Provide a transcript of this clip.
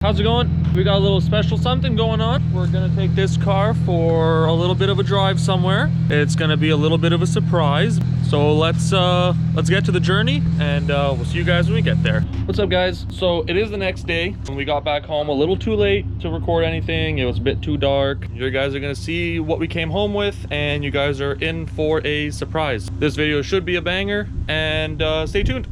How's it going? We got a little special something going on. We're gonna take this car for a little bit of a drive somewhere. It's gonna be a little bit of a surprise. So let's get to the journey, and we'll see you guys when we get there. What's up, guys? So it is the next day, and we got back home a little too late to record anything. It was a bit too dark. You guys are gonna see what we came home with, and you guys are in for a surprise. This video should be a banger, and stay tuned.